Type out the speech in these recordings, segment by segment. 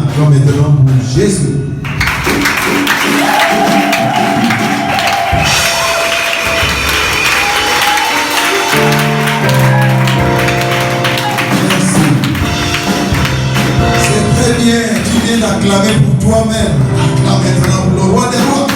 Acclame maintenant pour Jésus. Merci. C'est très bien. Tu viens d'acclamer pour toi-même. Acclame maintenant pour le roi des rois.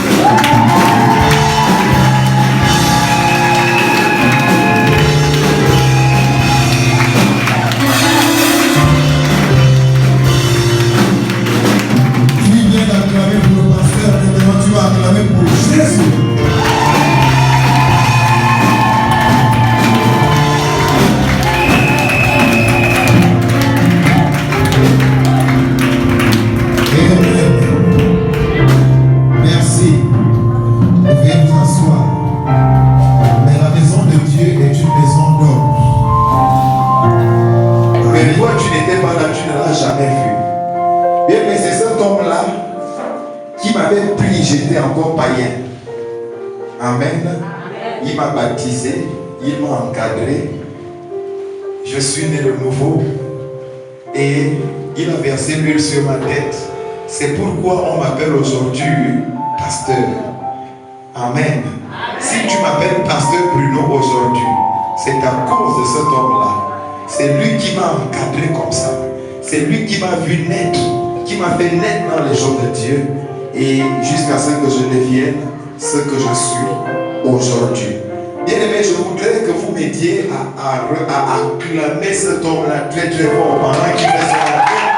Tu vas acclamer pour Jésus. Amen. Merci. Veuillez vous asseoir. Mais la maison de Dieu est une maison d'or. Mais toi, tu n'étais pas là, tu ne l'as jamais vu. Bien, mais c'est cet homme-là qui m'avait pris, j'étais encore païen. Amen. Il m'a baptisé, il m'a encadré. Je suis né de nouveau et il a versé l'huile sur ma tête. C'est pourquoi on m'appelle aujourd'hui pasteur. Amen. Si tu m'appelles pasteur Bruno aujourd'hui, c'est à cause de cet homme-là. C'est lui qui m'a encadré comme ça. C'est lui qui m'a vu naître, qui m'a fait naître dans les jours de Dieu. Et jusqu'à ce que je devienne ce que je suis aujourd'hui. Bien aimé, je voudrais que vous m'aidiez à acclamer cet homme-là très très fort pendant qu'il fait son entrée.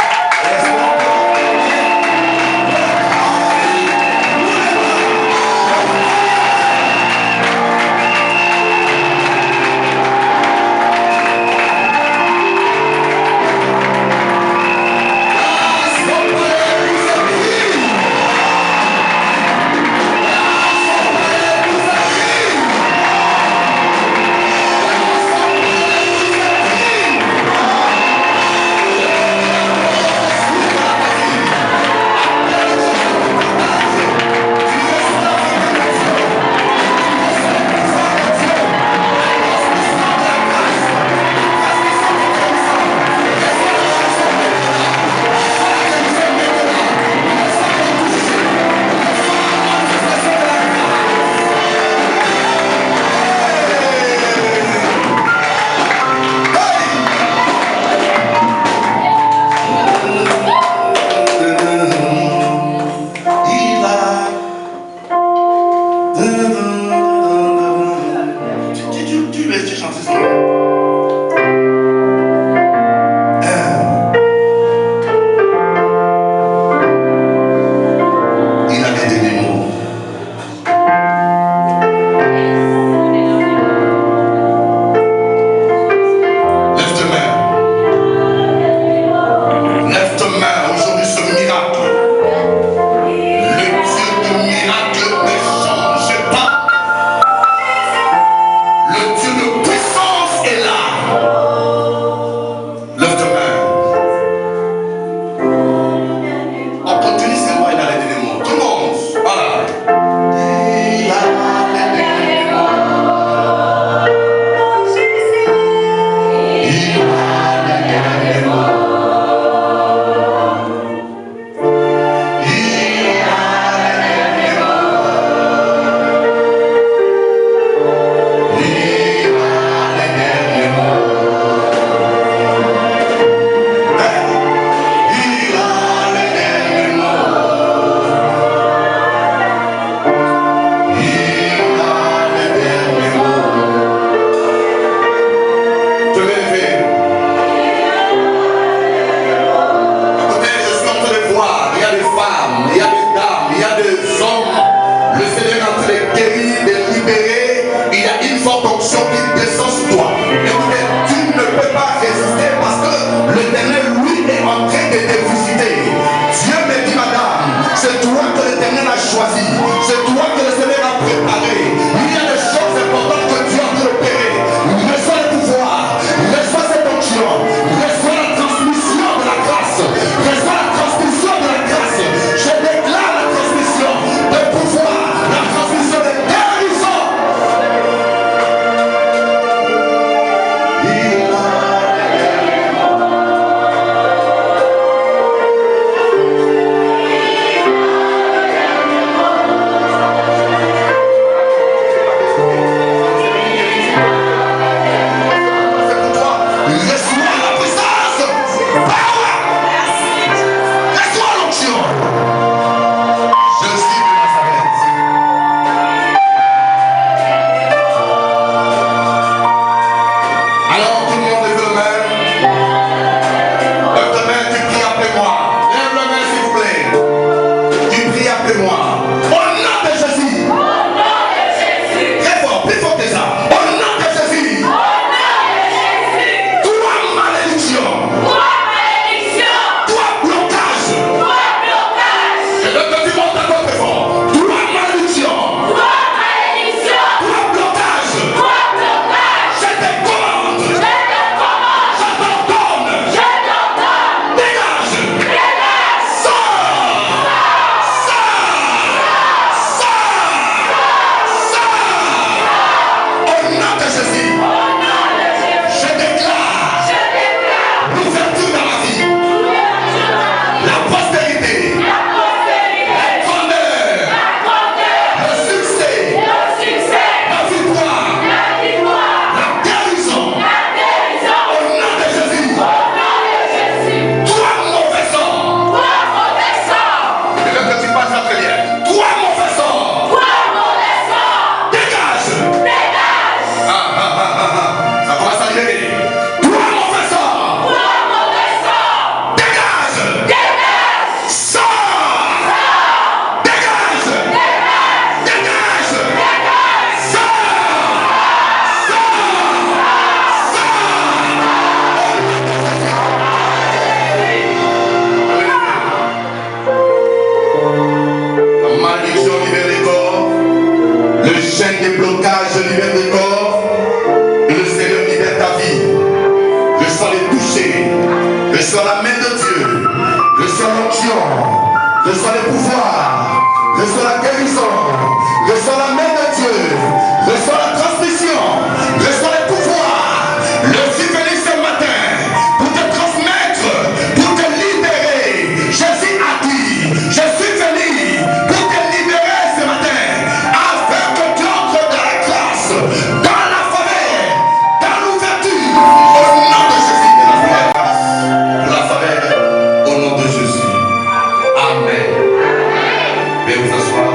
Reçois le pouvoir. Reçois la guérison. Reçois la main de Dieu. Reçois la transmission. Reçois le pouvoir. Je suis venu ce matin pour te transmettre, pour te libérer. Jésus a dit, je suis venu pour te libérer ce matin, afin que tu entres dans la grâce, dans la faveur, dans l'ouverture. Au nom de Jésus, pour la faveur, au nom de Jésus. Amen. Veuillez vous asseoir.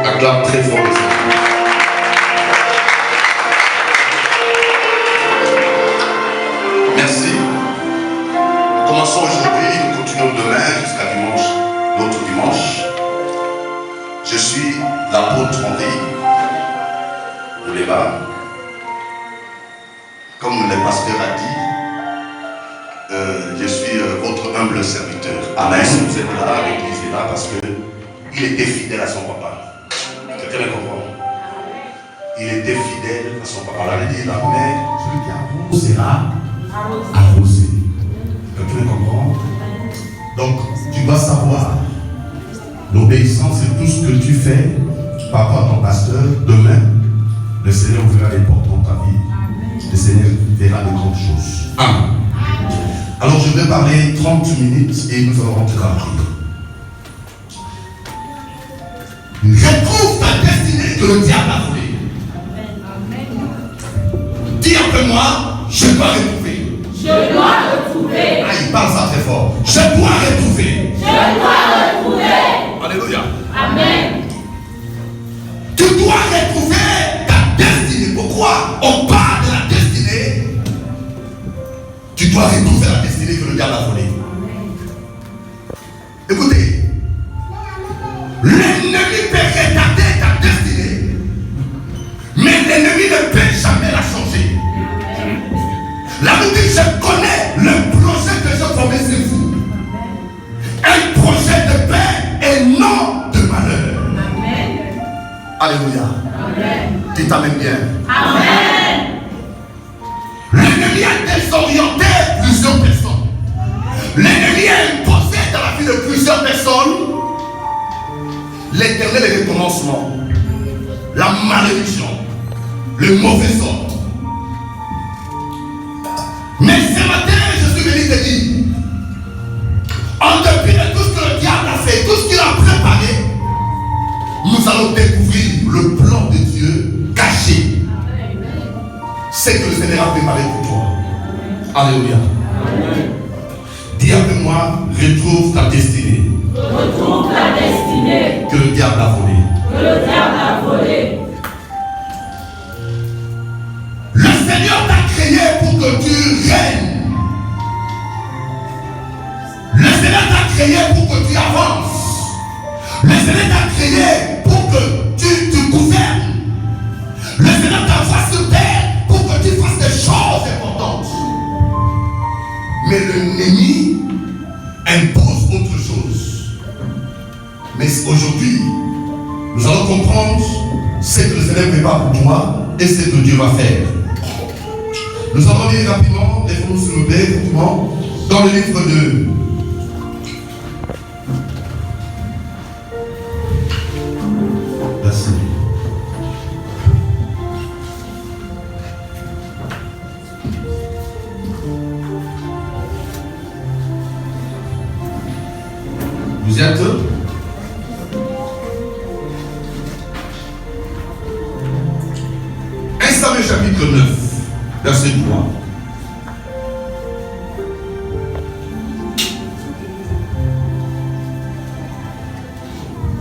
Acclame très fort. Merci. Nous commençons aujourd'hui, nous continuons demain jusqu'à dimanche, l'autre dimanche. Je suis l'apôtre Henri Ouleba. Comme le pasteur a dit, je suis votre humble serviteur. Amen. Vous êtes là, l'église est là parce qu'il était fidèle à son papa. Quelqu'un me comprend? Il était fidèle à son papa. On a dit la mère, celui qui arrosera, arrosé. Quelqu'un me comprend? Donc, tu dois savoir, l'obéissance, c'est tout ce que tu fais par rapport à ton pasteur. Demain, le Seigneur ouvrira les portes dans ta vie. Le Seigneur verra de grandes choses. Amen. Alors, je vais parler 30 minutes et nous allons rentrer dans la prière. Retrouve ta destinée que le diable a volée. Dis après moi, je dois retrouver. Je dois retrouver. Ah, il parle ça très fort. Je dois retrouver. Je dois retrouver. Alléluia. Amen. Tu dois retrouver ta destinée. Pourquoi on parle de la destinée? Tu dois retrouver la destinée que le diable a volée. Écoutez. L'ennemi peut retarder ta destinée, mais l'ennemi ne peut jamais la changer. La Bible dit, je connais le projet que je promets sur vous. Un projet de paix et non de malheur. Amen. Alléluia. Amen. Tu t'amènes bien. Amen. L'ennemi a désorienté plusieurs personnes. L'ennemi a imposé dans la vie de plusieurs personnes l'éternel est le commencement, la malédiction, le mauvais sort. Mais ce matin, je suis venu te dire, en dépit de tout ce que le diable a fait, tout ce qu'il a préparé, nous allons découvrir le plan de Dieu caché. C'est que le Seigneur a préparé pour toi. Alléluia. Dis avec moi, retrouve ta destinée. Retrouve ta destinée. Que le diable a volé. Que le diable a volé. Le Seigneur t'a créé pour que tu règnes. Le Seigneur t'a créé pour que tu avances. Le Seigneur t'a créé pour que tu gouvernes. Le Seigneur t'envoie sur terre pour que tu fasses des choses importantes. Mais l'ennemi impose autre chose. Mais aujourd'hui, nous allons comprendre ce que le Seigneur prépare pour toi et ce que Dieu va faire. Nous allons lire rapidement, lèvons-nous sur le père, rapidement, dans le livre de Merci. Vous êtes 1 Samuel chapitre 9, verset 3.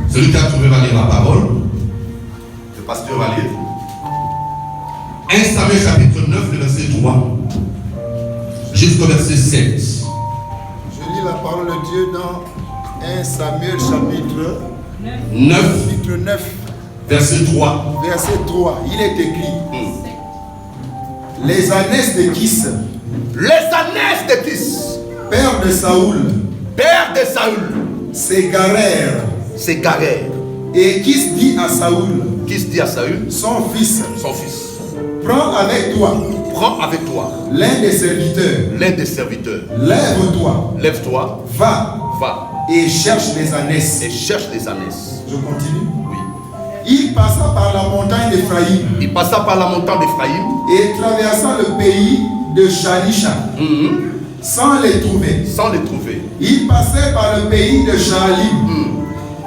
Celui qui a trouvé va lire la parole. Le pasteur va lire. 1 Samuel chapitre 9, le verset 3. Jusqu'au verset 7. Je lis la parole de Dieu dans 1 Samuel chapitre 9, verset 3. verset 3. Il est écrit Les ânesse de Kis, Les ânesse de Kis, père de Saoul, s'égarèrent. Et Kis dit à Saoul, son fils, prends avec toi l'un des serviteurs, Lève-toi, lève-toi, va. va et cherche les ânesses. Et cherche les ânesses. Je continue. Oui. Il passa par la montagne d'Éphraïm. Il passa par la montagne d'Éphraïm. Et traversa le pays de Shalisha. Sans les trouver. Sans les trouver. Il passait par le pays de Shaalim.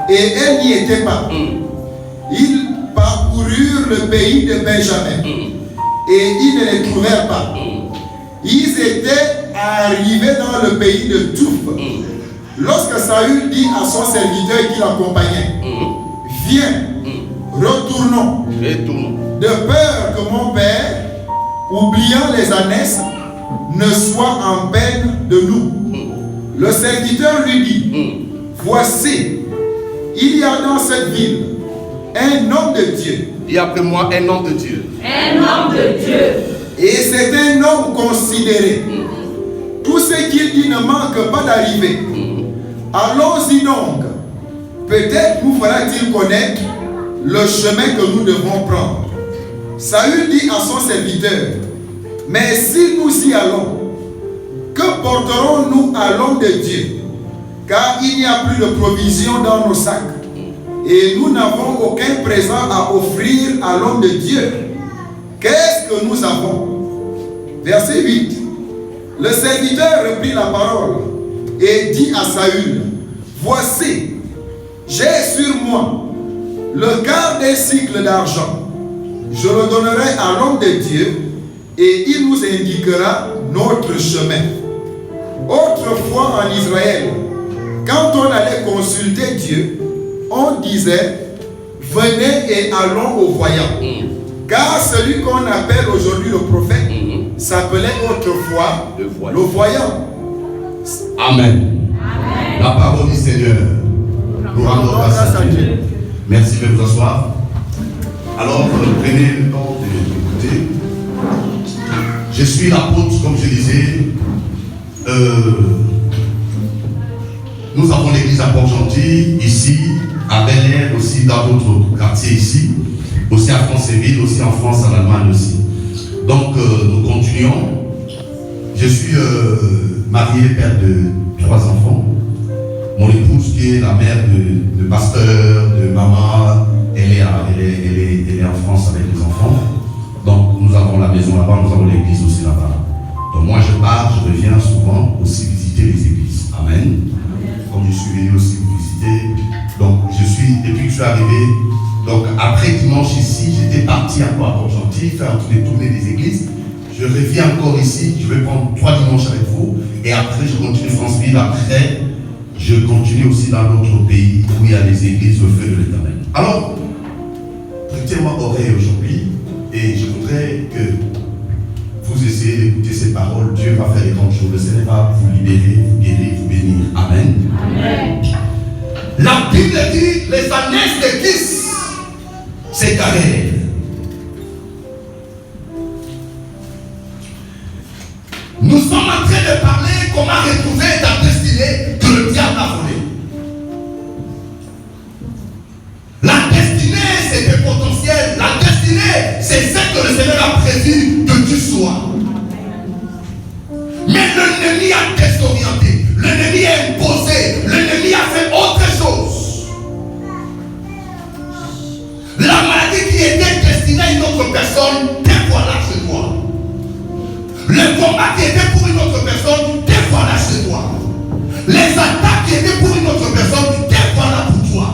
Et elles n'y étaient pas. Ils parcoururent le pays de Benjamin. Et ils ne les trouvèrent pas. Ils étaient arrivés dans le pays de Touf. Lorsque Saül dit à son serviteur qui l'accompagnait, viens, retournons, de peur que mon père, oubliant les ânesses, ne soit en peine de nous. Le serviteur lui dit, voici, il y a dans cette ville un homme de Dieu. Et après moi, un homme de Dieu. Un homme de Dieu. Et c'est un homme considéré. Tout ce qu'il dit ne manque pas d'arriver. Allons-y donc. Peut-être nous fera-t-il connaître le chemin que nous devons prendre. Saül dit à son serviteur, mais si nous y allons, que porterons-nous à l'homme de Dieu? Car il n'y a plus de provisions dans nos sacs. Et nous n'avons aucun présent à offrir à l'homme de Dieu. Qu'est-ce que nous avons? Verset 8. Le serviteur reprit la parole et dit à Saül, voici, j'ai sur moi le quart d'un cycle d'argent. Je le donnerai à l'homme de Dieu et il nous indiquera notre chemin. Autrefois en Israël, quand on allait consulter Dieu, on disait, venez et allons au voyant. Car celui qu'on appelle aujourd'hui le prophète s'appelait autrefois le voyant. Amen. Amen. La parole du Seigneur. Nous rendons grâce à Dieu. Merci de vous asseoir. Alors, prenez le temps d'écouter. Je suis l'apôtre, comme je disais. Nous avons l'église à Port-Gentil, ici, à Bel-Air, aussi dans d'autres quartiers ici, aussi à Franceville, aussi en France, en Allemagne aussi. Donc, nous continuons. Je suis marié, père de 3 enfants. Mon épouse, qui est la mère de pasteur, de maman, elle est en France avec les enfants. Donc, nous avons la maison là-bas, nous avons l'église aussi là-bas. Donc, moi, je pars, je reviens souvent aussi visiter les églises. Amen. Comme je suis venu aussi vous visiter. Donc, depuis que je suis arrivé, donc après dimanche ici, j'étais parti encore à Port-Gentil, faire les tournées des églises. Je reviens encore ici, je vais prendre 3 dimanches avec vous. Et après, je continue Franceville. Après, je continue aussi dans d'autres pays où il y a des églises au feu de l'Éternel. Alors, prêtez-moi oreille aujourd'hui et je voudrais que vous essayez d'écouter ces paroles. Dieu va faire les grandes choses. Le Seigneur va vous libérer, vous guérir, vous bénir. Amen. Amen. La Bible dit les ânesses de Kis s'égarèrent. Nous sommes en train de parler comment retrouver ta destinée que le diable a volée. La destinée, c'est le potentiel. La destinée, c'est ce que le Seigneur a prévu que tu sois. Mais l'ennemi a désorienté. L'ennemi a imposé. L'ennemi a fait autre chose. La maladie qui était destinée à une autre personne, des fois là chez toi. Le combat qui était pour une autre personne, des fois là chez toi. Les attaques qui étaient pour une autre personne, des fois là pour toi.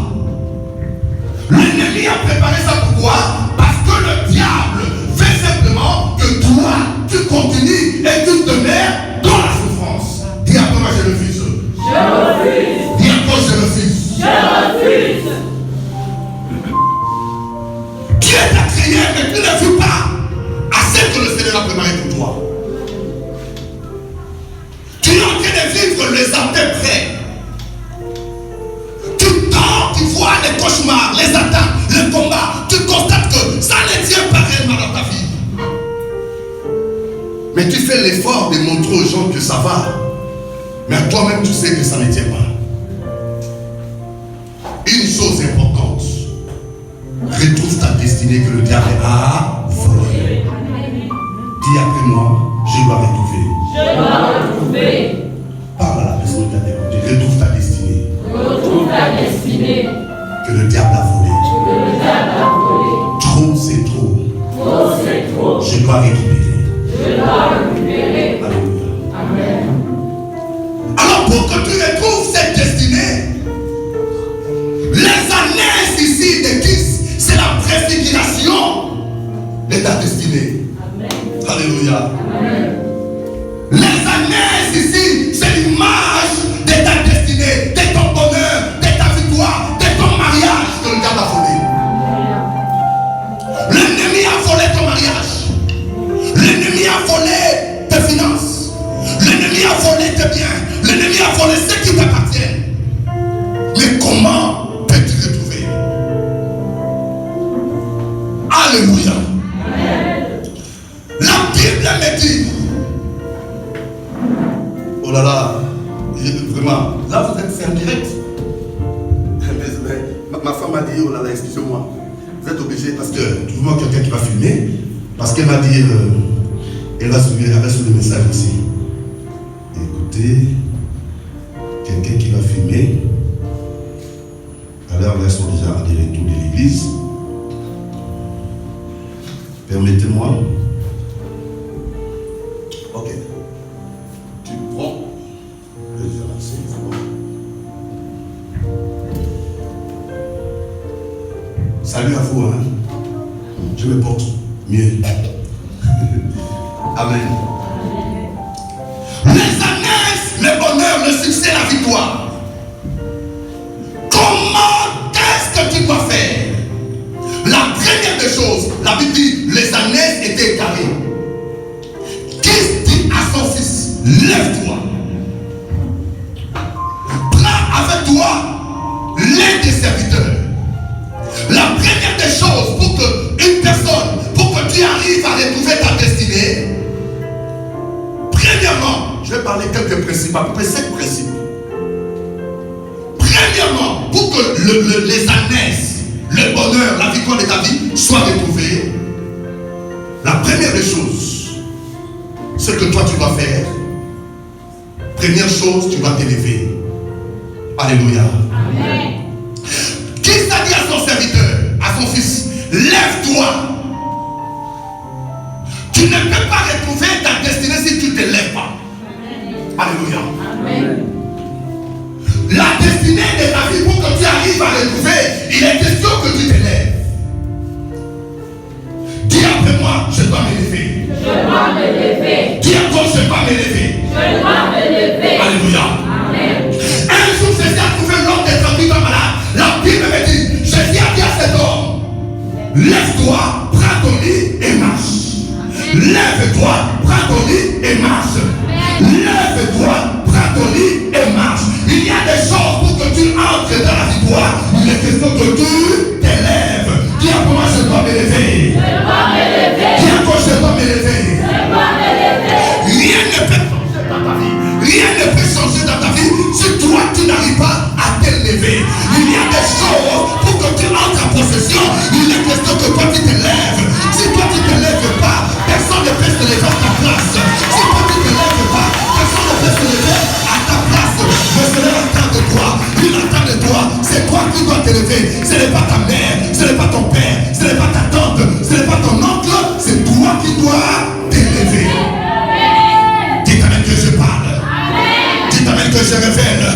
L'ennemi a préparé ça pour toi parce que le diable fait simplement que toi, tu continues et tu demeures dans la souffrance. Dis après moi, je refuse. Je refuse. Dis encore, je refuse. Je refuse. Dieu t'a créé, mais tu ne vis pas à ce que le Seigneur a préparé pour toi. Tu es en train de vivre les atteintes prêts. Tu dors, tu vois les cauchemars, les attaques, les combats. Tu constates que ça ne tient pas réellement dans ta vie. Mais tu fais l'effort de montrer aux gens que ça va. Mais à toi-même, tu sais que ça ne tient pas. Une chose importante. Retrouve ta destinée que le diable a volée. Dis après moi, je dois retrouver. Je dois retrouver. Parle à la personne qui a découvert. Retrouve ta destinée. Que le diable a volé. Trop, c'est trop. Je dois récupérer. Alléluia. Amen. Alors pour que tu retrouves cette destinée, les années ici de Christ, c'est la préfiguration de ta destinée. Amen. Alléluia. Amen. Les années ici, c'est l'image de ta destinée, de ton bonheur, de ta victoire, de ton mariage que le diable a volé. L'ennemi a volé ton mariage. L'ennemi a volé tes finances. L'ennemi a volé tes biens. L'ennemi a volé ce qui t'appartient. Mais comment peux-tu retrouver? Alléluia. La Bible me dit. Oh là là, vraiment, là vous êtes, c'est en direct. Ma femme m'a dit, oh là là, excusez-moi, vous êtes obligé parce que trouve-moi quelqu'un qui va filmer, parce qu'elle m'a dit, elle va suivre le message aussi. Écoutez, quelqu'un qui va filmer, alors là ils sont déjà à des retours de l'église. Permettez-moi. Ok. Tu prends. Salut à vous, hein. Je me porte mieux. Amen. Les années, le bonheur, le succès, la victoire. Comment est-ce que tu dois faire? La première des choses, la Bible dit, les années étaient égarées. Christ dit à son fils, lève-toi. Prends avec toi l'un des serviteurs. La première des choses pour que une personne, pour que tu arrives à retrouver ta destinée, premièrement, je vais parler quelques principes, à peu près 5 principes. Premièrement, pour que les années, le bonheur, la victoire de ta vie soient retrouvés, la première des choses, ce que toi tu dois faire, première chose, tu dois t'élever. Alléluia. Amen. Qui s'est dit à son serviteur, à son fils, lève-toi. Tu ne peux pas retrouver ta destinée si tu ne te lèves pas. Alléluia. Amen. La destinée de ta vie, pour que tu arrives à retrouver, il est question que tu te lèves. Dis après moi, je dois m'élever. Je dois me lever. Dis encore, je dois m'élever. Je dois me lever. Alléluia. Amen. Un jour, Jésus a trouvé l'homme des 38 ans malade. La Bible me dit, Jésus a dit à cet homme, lève-toi, prends ton lit et marche. Lève-toi, prends ton lit et marche. Lève-toi, prends ton lit et marche. Il y a des choses pour que tu entres dans la victoire. Il est question que tu t'élèves. Dis à moi, je dois m'élever. Je dois me lever. Dis encore, je dois m'élever. Je dois me lever. Rien ne peut changer dans ta vie. Rien ne peut changer dans ta vie si toi tu n'arrives pas à t'élever. Il y a des choses pour que tu entres en possession. Il est question que toi tu t'élèves. Si toi tu ne t'élèves pas, personne ne peut se lever à ta place. Si toi tu ne t'élèves pas, personne ne peut se lever à ta place. Mais ce n'est pas de toi. Il attend de toi. C'est toi qui dois t'élever. Ce n'est pas ta mère, ce n'est pas ton père, ce n'est pas ta tante, ce n'est pas ton oncle. C'est toi qui dois t'élever. Dites Amen que je parle. Dites Amen que je révèle.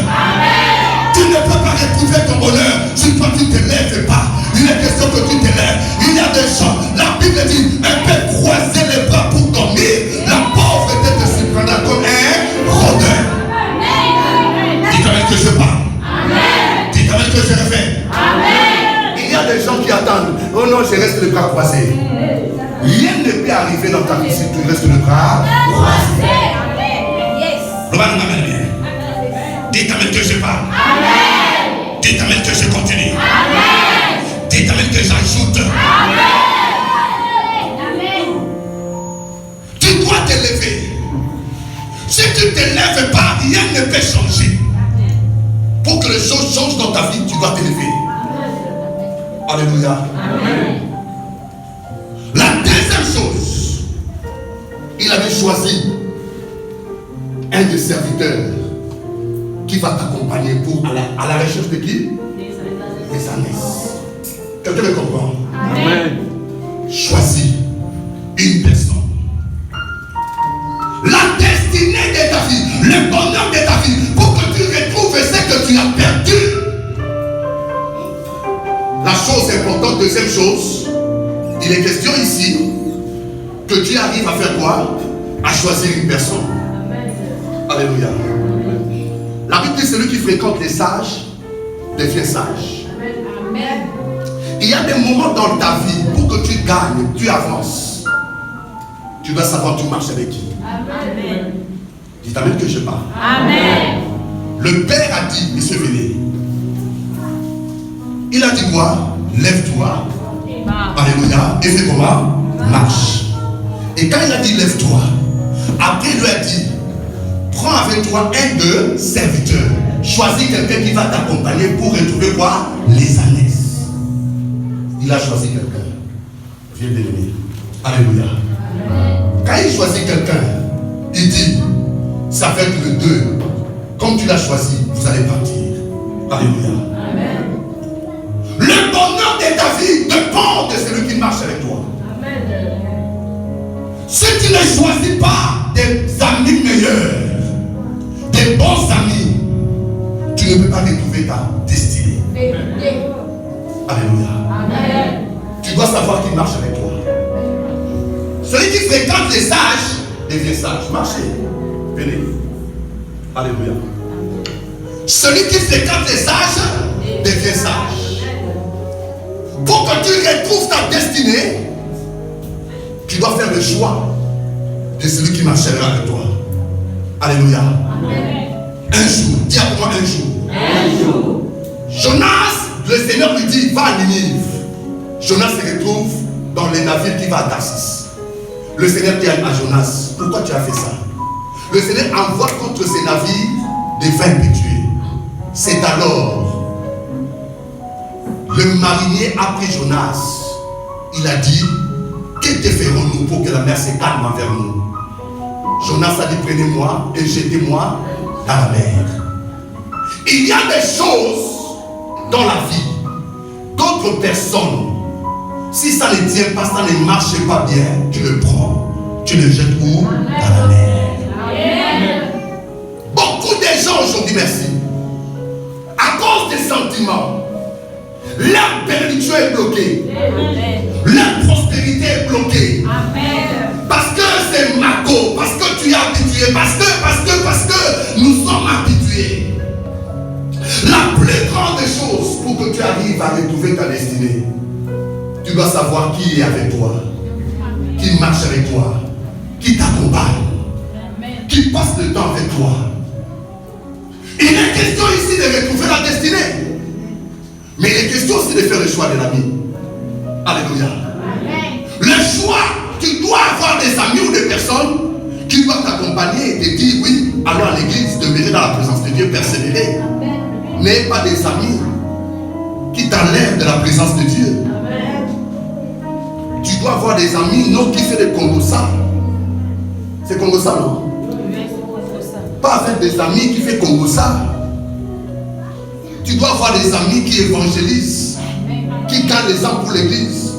Tu ne peux pas retrouver ton bonheur si toi tu ne t'élèves pas. Il est question que tu t'élèves. Il y a des gens, la Bible dit, un peu croiser les bras pour dormir. La pauvreté te surprendra comme un rôdeur. Dites Amen que je parle. Dites Amen que je révèle. Il y a des gens qui attendent. Oh non, je reste les bras croisés. Rien ne peut arriver dans ta vie si tu restes les bras croisés. Dites Amen que je parle. Dites Amen que je continue. Dites Amen que j'ajoute. Tu dois t'élever. Si tu ne t'élèves pas, rien ne peut changer. Pour que les choses changent dans ta vie, tu dois t'élever. Alléluia. La deuxième chose, il avait choisi un des serviteurs qui va t'accompagner pour à la recherche de qui? les ânesses. Quelqu'un me comprend? Amen. Choisis une personne. La destinée de ta vie, le bonheur de ta vie, pour que tu retrouves ce que tu as perdu. La chose importante, deuxième chose, il est question ici que tu arrives à faire quoi? À choisir une personne. Alléluia. La Bible dit celui qui fréquente les sages devient sage. Amen. Il y a des moments dans ta vie pour que tu gagnes, tu avances. Tu dois savoir tu marches avec qui. Amen. Dites amen que je parle. Amen. Le Père a dit, monsieur venez. Il a dit quoi? Lève-toi. Alléluia. Et fais comment? Marche. Et quand il a dit lève-toi, après il lui a dit, prends avec toi un de serviteurs. Choisis quelqu'un qui va t'accompagner pour retrouver quoi? Les ânesses. Il a choisi quelqu'un. Viens de venir. Alléluia. Quand il choisit quelqu'un, il dit, ça va être le 2. Comme tu l'as choisi, vous allez partir. Alléluia. Amen. Le bonheur de ta vie dépend de celui qui marche avec toi. Amen. Si tu ne choisis pas des amis meilleurs, des bons amis, tu ne peux pas retrouver ta destinée. Alléluia. Amen. Tu dois savoir qui marche avec toi. Celui qui fréquente les sages devient sage. Marchez. Venez. Alléluia. Celui qui fréquente les sages devient sage. Pour que tu retrouves ta destinée, tu dois faire le choix de celui qui marchera avec toi. Alléluia. Amen. Un jour, dis avec moi un jour. Un jour. Jonas, le Seigneur lui dit, va à Ninive. Jonas se retrouve dans les navires qui va à Tarsis. Le Seigneur dit à Jonas, pourquoi tu as fait ça? Le Seigneur envoie contre ces navires des vins impétueux. C'est alors le marinier a pris Jonas. Il a dit, que te ferons-nous pour que la mer se calme envers nous? Jonas a dit, prenez-moi et jetez-moi dans la mer. Il y a des choses dans la vie d'autres personnes. Si ça ne tient pas, ça ne marche pas bien, tu le prends, tu le jettes où? Dans la mer. Amen. Beaucoup de gens aujourd'hui, merci, à cause des sentiments, leur bénédiction est bloquée, leur prospérité est bloquée. Amen. Parce que c'est Marco, parce que tu es habitué, parce que nous sommes habitués. La plus grande chose pour que tu arrives à retrouver ta destinée, tu dois savoir qui est avec toi, qui marche avec toi, qui t'accompagne, qui passe le temps avec toi. Il est question ici de retrouver la destinée, mais il est question aussi de faire le choix de l'ami. Alléluia. Le choix, tu dois avoir des amis ou des personnes qui doivent t'accompagner et te dire oui, allons à l'église, demeurer dans la présence de Dieu, persévérer. Mais pas des amis qui t'enlèvent de la présence de Dieu. Tu dois avoir des amis, non qui fait des congossas. C'est congossas, non? Pas avec des amis qui fait congossas. Tu dois avoir des amis qui évangélisent, qui gagnent les âmes pour l'église.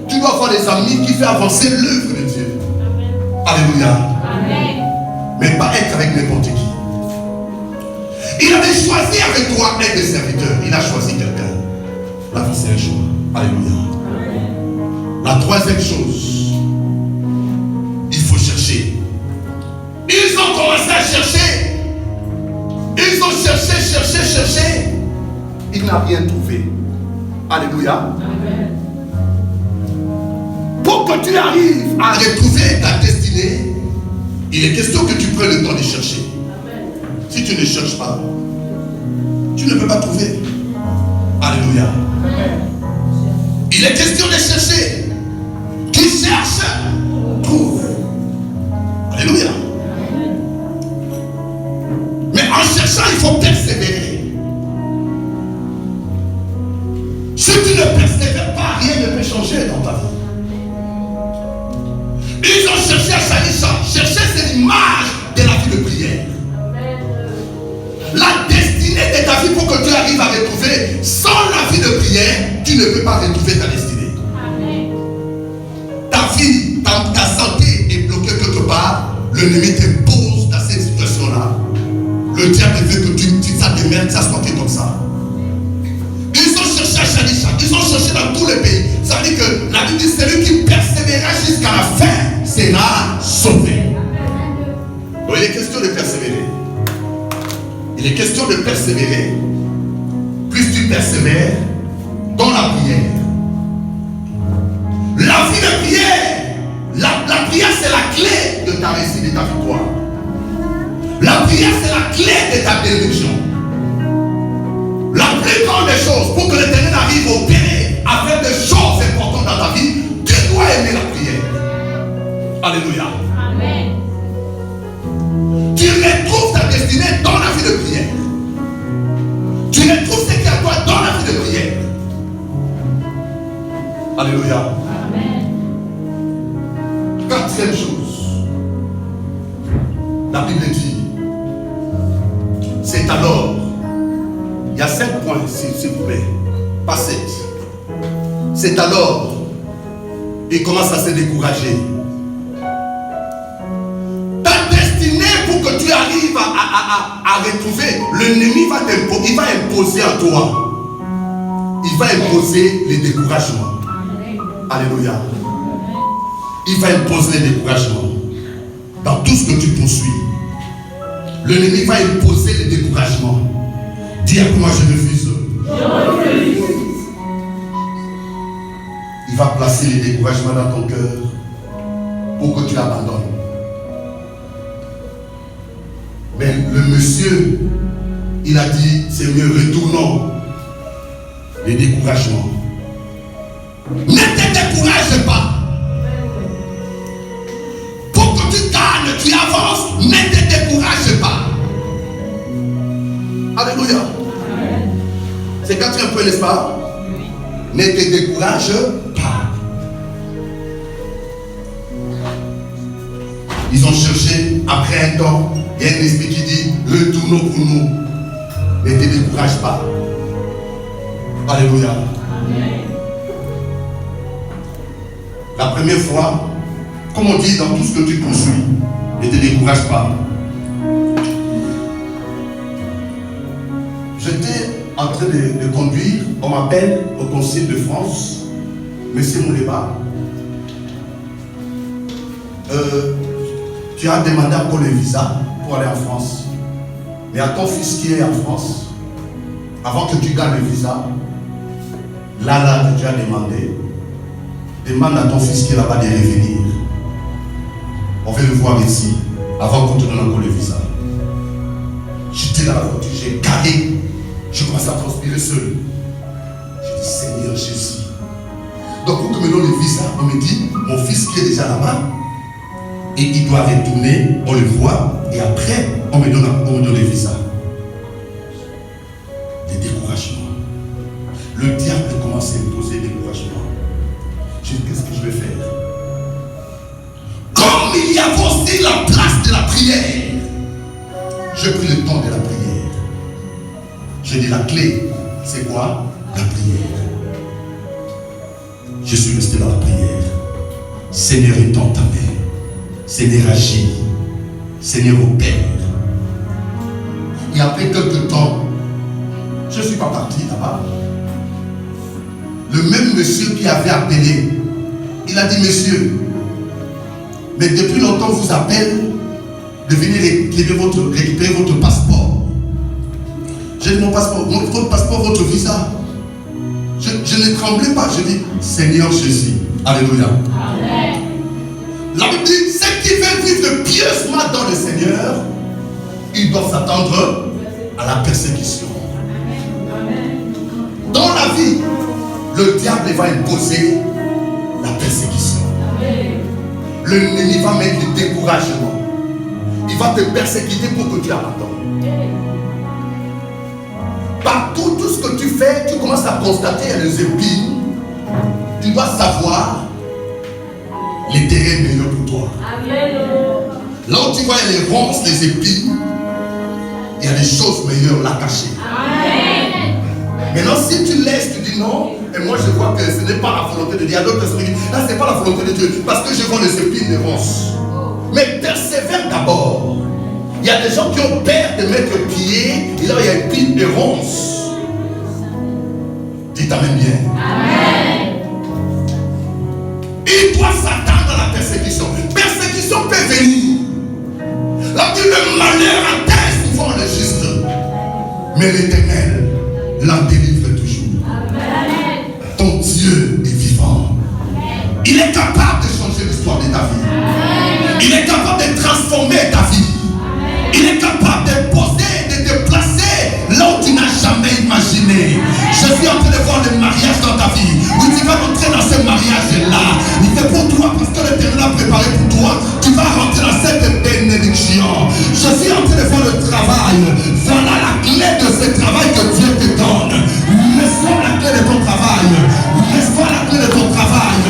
Tu dois avoir des amis qui font avancer l'œuvre de Dieu. Alléluia. Mais pas être avec n'importe qui. Il avait choisi avec toi un des serviteurs. Il a choisi quelqu'un. La vie, c'est un choix. Alléluia. La troisième chose, il faut chercher. Ils ont commencé à chercher. Ils ont cherché. Il n'a rien trouvé. Alléluia. Pour que tu arrives à retrouver ta destinée, il est question que tu prennes le temps de chercher. Si tu ne cherches pas, tu ne peux pas trouver. Alléluia. Il est question de chercher. Qui cherche, trouve. Alléluia. Mais en cherchant, il faut persévérer. Si tu ne persévères pas, rien ne peut changer dans ta vie. Ils ont cherché à Shalisha. Chercher, c'est l'image de la vie de prière. La destinée de ta vie pour que tu arrives à retrouver sans la vie de l'ennemi t'impose dans cette situation-là, le diable veut que tu ça démerde, ça soit comme ça. Ils ont cherché à Chanisha, ils ont cherché dans tous les pays. Ça veut dire que la Bible dit celui qui persévérera jusqu'à la fin sera sauvé. Donc il est question de persévérer. Il est question de persévérer. Plus tu persévères dans la prière. La vie de prière, la prière c'est la clé de ta réussite, de ta victoire. La prière c'est la clé de ta bénédiction. La plus grande des choses, pour que l'Éternel arrive à opérer, à faire des choses importantes dans ta vie, tu dois aimer la prière. Alléluia. Amen. Tu retrouves ta destinée dans la vie de prière. Tu retrouves ce qu'il y a toi dans la vie de prière. Alléluia. Amen. Quatrième chose, la Bible dit, c'est alors, il y a 5 points, s'il vous plaît, pas 7. C'est alors, il commence à se décourager. Ta destinée, pour que tu arrives à retrouver, l'ennemi va imposer à toi. Il va imposer les découragements. Alléluia. Il va imposer les découragements. Dans tout ce que tu poursuis, l'ennemi va imposer les découragements. Dis à moi, je refuse. Il va placer les découragements dans ton cœur pour que tu abandonnes. Mais le monsieur, il a dit, c'est mieux, retournons les découragements. Ne te décourage pas. Pour que tu gagnes, tu avances, ne te décourage pas. Alléluia. C'est 4e point, n'est-ce pas? Ne te décourage pas. Ils ont cherché, après un temps, il y a un esprit qui dit, retournons pour nous. Ne te décourage pas. Alléluia. Amen. La première fois, comme on dit dans tout ce que tu poursuis, ne te décourage pas. J'étais en train de conduire, on m'appelle au Conseil de France, M. Mouleba. Tu as demandé encore le visa pour aller en France. Mais à ton fils qui est en France, avant que tu gagnes le visa, là que tu as demandé, demande à ton fils qui est là-bas de revenir. On veut le voir ici, avant qu'on te donne encore le visa. J'étais dans la voiture, j'ai garé. Je commence à transpirer seul. J'ai dit, Seigneur Jésus. Donc pour que me donne le visa, on me dit, mon fils qui est déjà là-bas, et il doit retourner, on le voit, et après, on me donne le visa. Des découragements. Le diable commence à imposer des découragements. Je dis, qu'est-ce que je vais faire? Comme il y a aussi la place de la prière, je pris le temps de la prière. Je dis, la clé, c'est quoi? La prière. Je suis resté dans la prière. Seigneur, étends ta main. Seigneur, agis. Seigneur, opère. Et après quelques temps, je ne suis pas parti là-bas. Le même monsieur qui avait appelé, il a dit, monsieur, mais depuis longtemps on vous appelle de venir récupérer votre passeport. J'ai dit, mon passeport, votre passeport, votre visa. Je ne tremblais pas, je dis, Seigneur Jésus. Alléluia. Amen. La Bible dit, ceux qui veulent vivre pieusement dans le Seigneur, ils doivent s'attendre à la persécution. Amen. Dans la vie, le diable va imposer la persécution. L'ennemi va mettre le découragement. Il va te persécuter pour que tu abandonnes. Partout, tout ce que tu fais, tu commences à constater les épines. Tu dois savoir les terrains meilleurs pour toi. Amen. Là où tu vois les ronces, les épines, il y a des choses meilleures là cachées. Amen. Maintenant, si tu laisses, tu dis non, et moi je vois que ce n'est pas la volonté de Dieu. Il y a d'autres personnes qui disent, là, ce n'est pas la volonté de Dieu, parce que je vois les épines, les ronces. Mais persévère d'abord. Il y a des gens qui ont peur de mettre pied, et là il y a une pile de ronces. Dites amen bien. Amen. Il doit s'attendre à la persécution. Persécution peut venir. Là, le malheur atteste souvent le juste. Mais l'Éternel l'en délivre toujours. Amen. Ton Dieu est vivant. Il est capable de changer l'histoire de ta vie. Amen. Il est capable de transformer ta vie. Il est capable de poser, de te placer là où tu n'as jamais imaginé. Je suis en train de voir le mariage dans ta vie. Oui, tu vas rentrer dans ce mariage-là. Il est pour toi parce que l'Éternel a préparé pour toi. Tu vas rentrer dans cette bénédiction. Je suis en train de voir le travail. Voilà la clé de ce travail que Dieu te donne. Laisse-moi la clé de ton travail. Laisse-moi la clé de ton travail.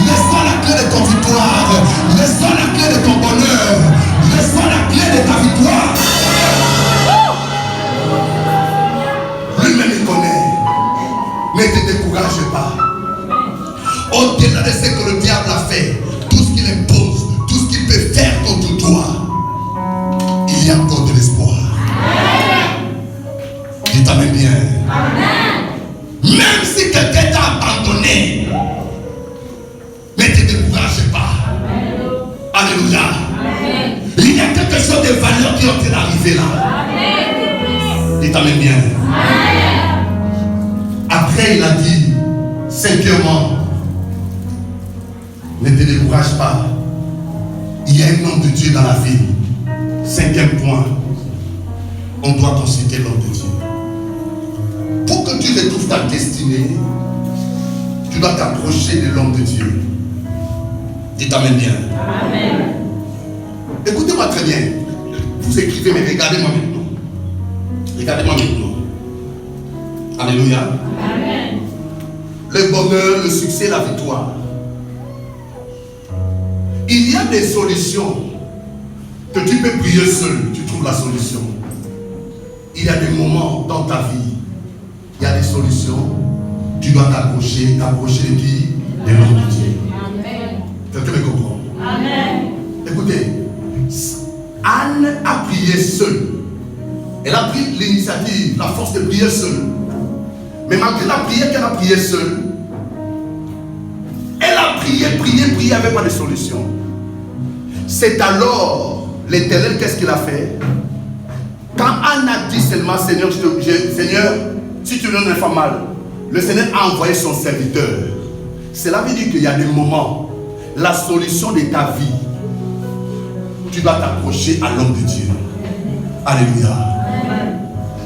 Laisse-moi la clé de ton victoire. Laisse-moi la clé de ton bonheur. Laisse-moi la clé de ta victoire. Lui-même il connaît. Ne te décourage pas. Au-delà de ce que le diable a fait, tout ce qu'il impose, tout ce qu'il peut faire contre toi, il y a encore de l'espoir. Dites amen bien. Même si quelqu'un t'a abandonné, ne te décourage pas. Alléluia. Il y a quelque chose de valeur qui est en train d'arriver là. Dites amen bien. Après il a dit, cinquièmement, ne te décourage pas. Il y a un homme de Dieu dans la ville. Cinquième point, on doit consulter l'homme de Dieu. Pour que tu retrouves ta destinée, tu dois t'approcher de l'homme de Dieu. Dites amen bien. Amen. Écoutez-moi très bien. Vous écrivez, mais regardez-moi maintenant. Regardez-moi maintenant. Alléluia. Amen. Le bonheur, le succès, la victoire. Il y a des solutions que tu peux prier seul, tu trouves la solution. Il y a des moments dans ta vie, il y a des solutions, tu dois t'approcher de qui? De l'homme de Dieu. Amen. Quelqu'un me comprend? Amen. Écoutez, Anne a prié seule. Elle a pris l'initiative, la force de prier seule. Mais malgré la prière qu'elle a priée seule, elle a prié, il n'y avait pas de solution. C'est alors l'Éternel, qu'est-ce qu'il a fait? Quand Anne a dit seulement, Seigneur, Seigneur, si tu donnes une femme mal, le Seigneur a envoyé son serviteur. Cela veut dire qu'il y a des moments, la solution de ta vie, tu dois t'approcher à l'homme de Dieu. Alléluia.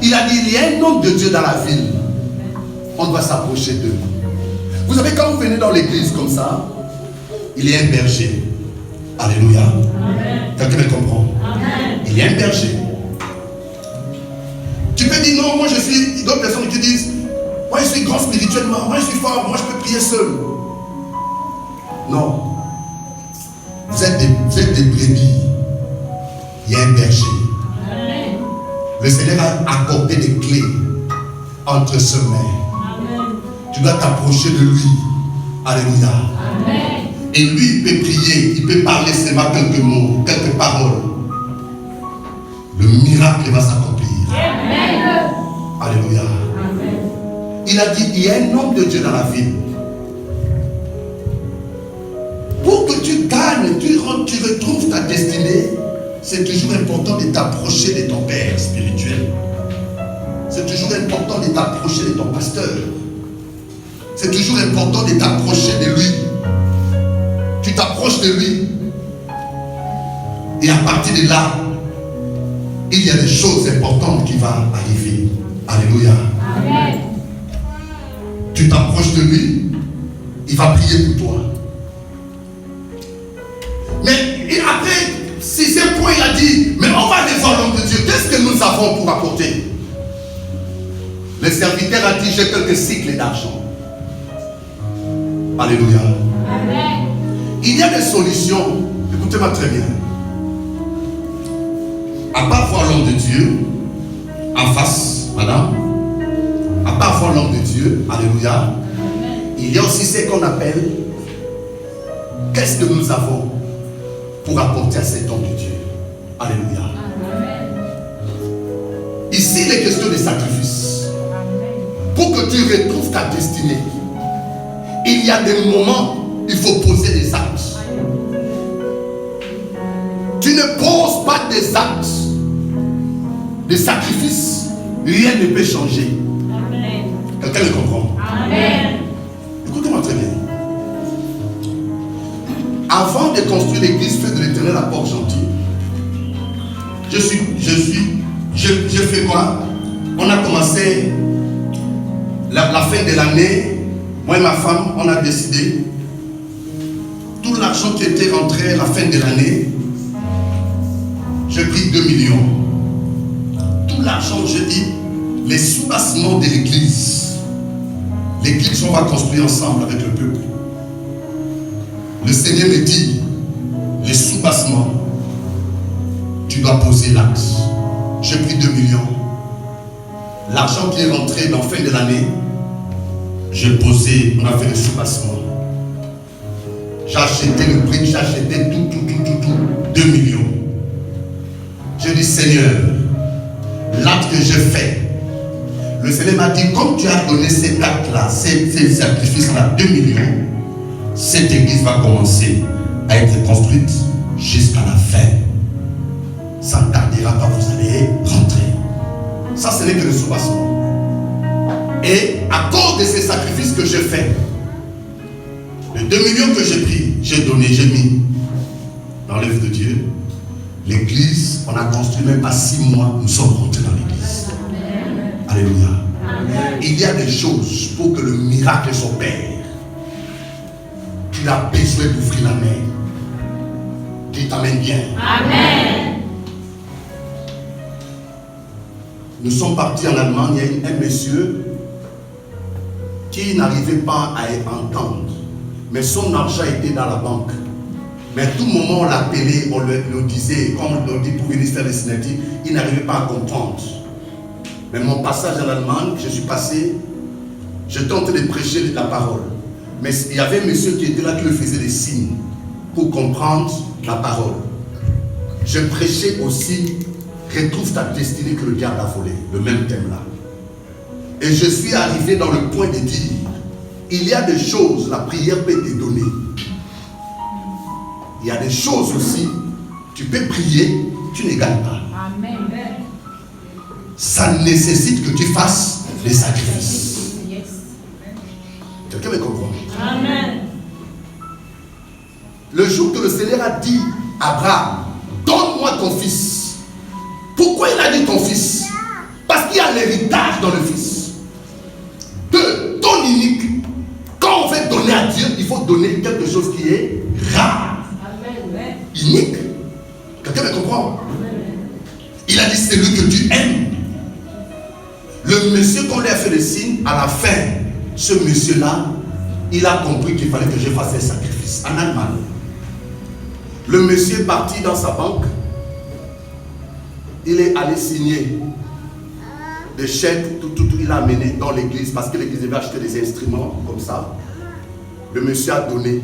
Il a dit, il y a un homme de Dieu dans la ville. On doit s'approcher d'eux. Vous savez, quand vous venez dans l'église comme ça, il y a un berger. Alléluia. Quelqu'un me comprend? Amen. Il y a un berger. Tu peux dire non, moi je suis. Il y a d'autres personnes qui disent, moi je suis grand spirituellement, moi je suis fort, moi je peux prier seul. Non. Vous êtes des brebis. Il y a un berger. Amen. Le Seigneur a accordé des clés entre ses mains. Amen. Tu dois t'approcher de lui. Alléluia. Amen. Et lui, il peut prier, il peut parler seulement quelques mots, quelques paroles. Le miracle va s'accomplir. Amen. Alléluia. Amen. Il a dit, il y a un homme de Dieu dans la ville. Pour que tu gagnes, tu retrouves ta destinée, c'est toujours important de t'approcher de ton père spirituel. C'est toujours important de t'approcher de ton pasteur. C'est toujours important de t'approcher de lui. Tu t'approches de lui. Et à partir de là, il y a des choses importantes qui vont arriver. Alléluia. Amen. Tu t'approches de lui, il va prier pour toi. Mais et après, sixième point, il a dit, mais on va aller voir l'homme de Dieu. Qu'est-ce que nous avons pour apporter? Le serviteur a dit, j'ai quelques cycles d'argent. Alléluia. Amen. Il y a des solutions. Écoutez-moi très bien. À part voir l'homme de Dieu en face, madame, à part voir l'homme de Dieu, alléluia, il y a aussi ce qu'on appelle, qu'est-ce que nous avons pour apporter à cet homme de Dieu. Alléluia. Amen. Ici, il est question de sacrifice. Pour que tu retrouves ta destinée, il y a des moments où il faut poser des actes. Tu ne poses pas des actes de sacrifice, rien ne peut changer. Amen. Quelqu'un le comprend? Amen. Écoutez-moi très bien. Avant de construire l'église Feu de l'Éternel à Port-Gentil, je fais quoi? On a commencé la fin de l'année. Moi et ma femme, on a décidé tout l'argent qui était rentré à la fin de l'année. J'ai pris 2 millions. Tout l'argent, je dis, les soubassements de l'église. L'église, on va construire ensemble avec le peuple. Le Seigneur me dit, les soubassements, tu dois poser l'acte. J'ai pris 2 millions. L'argent qui est rentré dans la fin de l'année, j'ai posé, on a fait le soubassement. J'ai acheté le prix, j'ai acheté tout, 2 millions. J'ai dit, Seigneur, l'acte que j'ai fait, le Seigneur m'a dit, comme tu as donné cet acte-là, ces sacrifices-là, 2 millions, cette église va commencer à être construite jusqu'à la fin. Ça ne tardera pas, vous allez rentrer. Ça, ce n'est que le soubassement. Et à cause de ces sacrifices que j'ai faits, les 2 millions que j'ai pris, j'ai donné, j'ai mis dans l'œuvre de Dieu. L'église, on a construit même pas 6 mois, nous sommes rentrés dans l'église. Alléluia. Amen. Il y a des choses pour que le miracle s'opère. Tu as besoin d'ouvrir la main. Qui t'amène bien. Amen. Nous sommes partis en Allemagne, il y a un monsieur qui n'arrivait pas à entendre. Mais son argent était dans la banque. Mais à tout moment, on l'appelait, on le disait, comme on le dit pour venir faire les signatures, il n'arrivait pas à comprendre. Mais mon passage en Allemagne, je suis passé, je tentais de prêcher la parole. Mais il y avait un monsieur qui était là, qui me faisait des signes pour comprendre la parole. Je prêchais aussi, retrouve ta destinée que le diable a volé, le même thème là. Et je suis arrivé dans le point de dire, il y a des choses, la prière peut te donner. Il y a des choses aussi, tu peux prier, tu ne gagnes pas. Amen. Ça nécessite que tu fasses des sacrifices. Yes. Quelqu'un me comprend? Amen. Le jour que le Seigneur a dit à Abraham, donne-moi ton fils. Pourquoi il a dit ton fils? Parce qu'il y a l'héritage dans le fils. 2, ton unique. Quand on veut donner à Dieu, il faut donner quelque chose qui est rare. Unique. Quelqu'un me comprend? Il a dit c'est lui que tu aimes. Le monsieur qu'on lui a fait le signe, à la fin, ce monsieur-là, il a compris qu'il fallait que je fasse un sacrifice en Allemagne. Le monsieur est parti dans sa banque. Il est allé signer des chèques, tout, il a amené dans l'église parce que l'église devait acheter des instruments comme ça. Le monsieur a donné.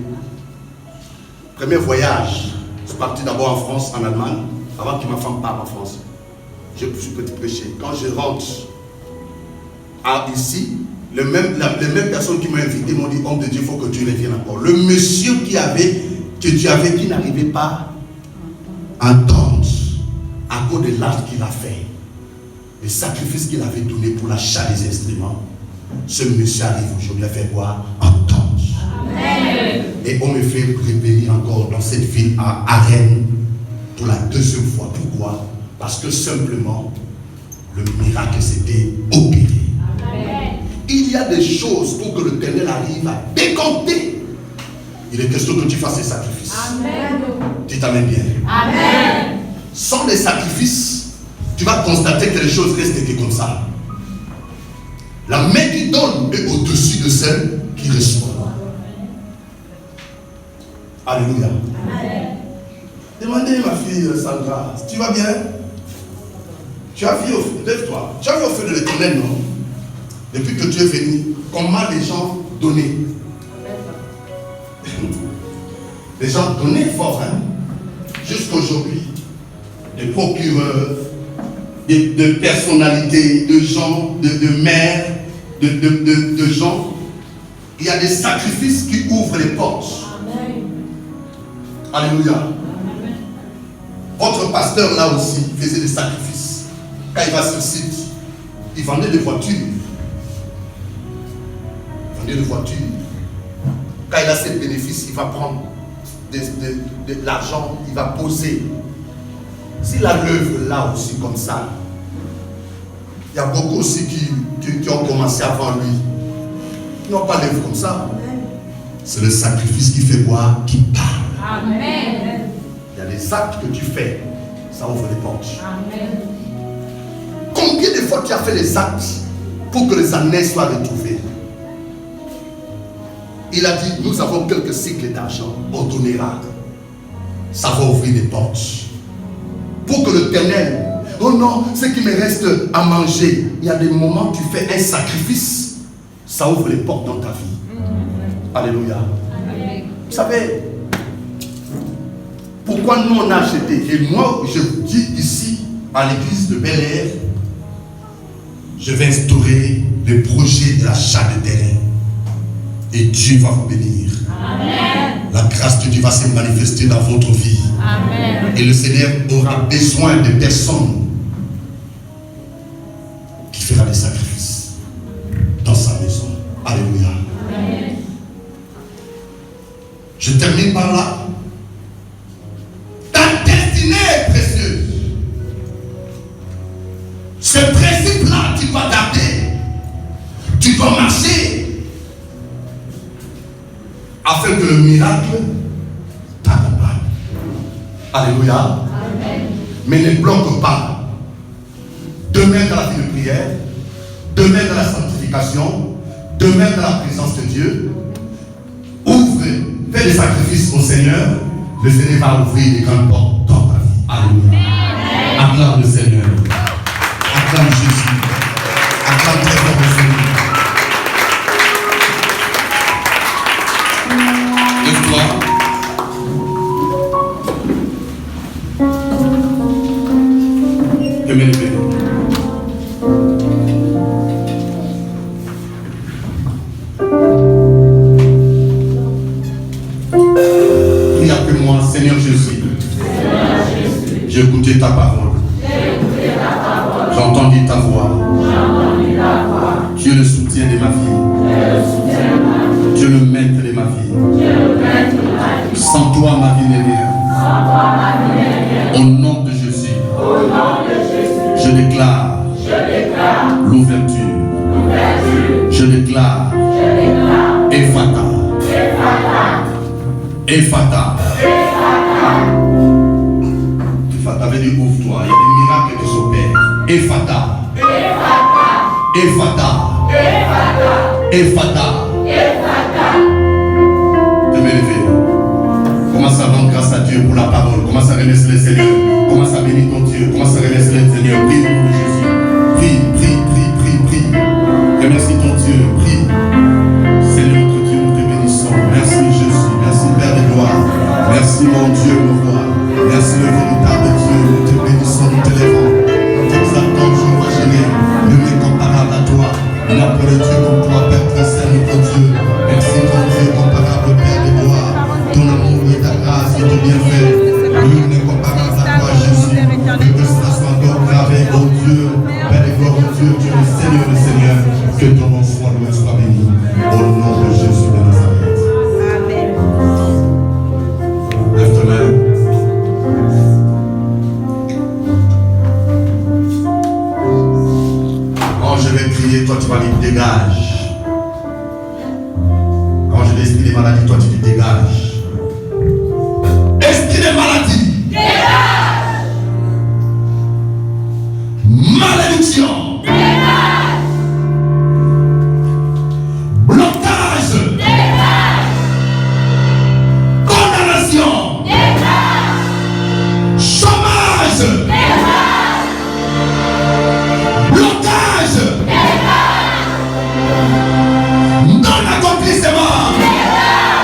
Premier voyage, je suis parti d'abord en France, en Allemagne, avant que ma femme parte en France. Je suis petit prêcher. Quand je rentre ici, les mêmes personnes qui m'ont invité m'ont dit, homme de Dieu, il faut que tu reviennes encore. Le monsieur qui n'arrivait pas à entendre à cause de l'acte qu'il a fait, les sacrifices qu'il avait donné pour l'achat des instruments, ce monsieur arrive aujourd'hui à faire quoi? Entendre. Amen. Et on me fait revenir encore dans cette ville à Rennes pour la 2e fois. Pourquoi? Parce que simplement le miracle s'était opéré. Amen. Il y a des choses pour que le Ténèbre arrive à décompter. Il est question que tu fasses des sacrifices. Amen. Tu t'amènes bien. Amen. Sans les sacrifices, tu vas constater que les choses restent comme ça. La main qui donne est au-dessus de celle qui reçoit. Alléluia. Amen. Demandez ma fille Sandra, tu vas bien? Tu as vu au feu, lève-toi. Tu as vu au feu de l'Éternel, non? Depuis que tu es venu, comment les gens donnaient? Les gens donnaient fort, hein? jusqu'aujourd'hui, de procureurs, de personnalités, de gens, de maires, de gens. Il y a des sacrifices qui ouvrent les portes. Amen. Alléluia. Amen. Votre pasteur là aussi faisait des sacrifices. Quand il va sur le site, il vendait des voitures. Quand il a ses bénéfices, il va prendre de l'argent, il va poser. S'il a l'œuvre là aussi comme ça, il y a beaucoup aussi qui ont commencé avant lui. Ils n'ont pas l'œuvre comme ça. C'est le sacrifice qui fait quoi? Qui parle. Amen. Il y a des actes que tu fais, ça ouvre les portes. Amen. Combien de fois tu as fait les actes pour que les années soient retrouvées? Il a dit, nous avons quelques cycles d'argent, on donnera. Ça va ouvrir des portes. Pour que l'Éternel, oh non, ce qui me reste à manger, il y a des moments où tu fais un sacrifice, ça ouvre les portes dans ta vie. Alléluia. Amen. Vous savez, pourquoi nous on a acheté? Et moi, je vous dis ici, à l'église de Bel-Air, je vais instaurer le projet de l'achat de terrain. Et Dieu va vous bénir. Amen. La grâce de Dieu va se manifester dans votre vie. Amen. Et le Seigneur aura besoin de personnes qui feront des sacrifices dans sa maison. Alléluia. Amen. Je termine par là. Ta destinée est précieuse. Ce principe-là, tu dois garder. Tu dois marcher afin que le miracle t'accompagne. Alléluia. Amen. Mais ne bloque pas. Demeure dans la vie de prière, demeure dans la sanctification, demeure dans la présence de Dieu. Ouvre, fais des sacrifices au Seigneur. Le Seigneur va ouvrir des grandes portes dans ta vie. Alléluia. Acclame le Seigneur. Acclame Jésus. Acclame très fort le Seigneur. Lève-toi. Je m'élever. Prie après moi, Seigneur Jésus. J'ai écouté ta parole. J'ai entendu ta voix. Tu es le soutien de ma vie. Tu es le maître de ma vie. Sans toi, ma vie n'est rien. Au nom de Jésus, je déclare l'ouverture. Je déclare Ephata. Ephata. Ephata veut dire ouvre-toi. Il y a des miracles qui s'opèrent. Ephata. Ephata. Ephata. De m'élever. Commence à rendre grâce à Dieu pour la parole. Commence à remercier le Seigneur. Commence à bénir ton Dieu. Commence à remercier le Seigneur. Prie au nom de Jésus. Prie, prie, prie, prie, prie. Remercie ton Dieu. Prie. Seigneur notre Dieu, nous te bénissons. Merci Jésus. Merci Père de gloire. Merci mon Dieu, mon roi. Merci le véritable Dieu. Nous te bénissons, nous t'élèvons. Nous t'exaltons, Jéhovah Jireh. Nul n'est comparable à toi. Il n'a pas de Dieu comme toi, Père très saint, notre Dieu. Merci ton Dieu comparable, Père de gloire. Ton amour et ta grâce et ton bienfait. Nul n'est comparable à toi, Jésus. Que cela soit encore gravé, oh Dieu. Père de gloire, oh Dieu, tu es le Seigneur, le Seigneur. Que ton nom soit loué, soit béni. Au nom de Jésus de Nazareth. Amen. Lève ta main. Quand je vais crier, toi tu vas dire dégage. Quand je vais esprit des maladies, toi tu dis dégage. Esprit des maladies. Dégage. Malédiction. Dégage. Blocage. Dégage. Condamnation. Dégage. Chômage. Dégage. Blocage. Dégage. Non-accomplissement. Dégage.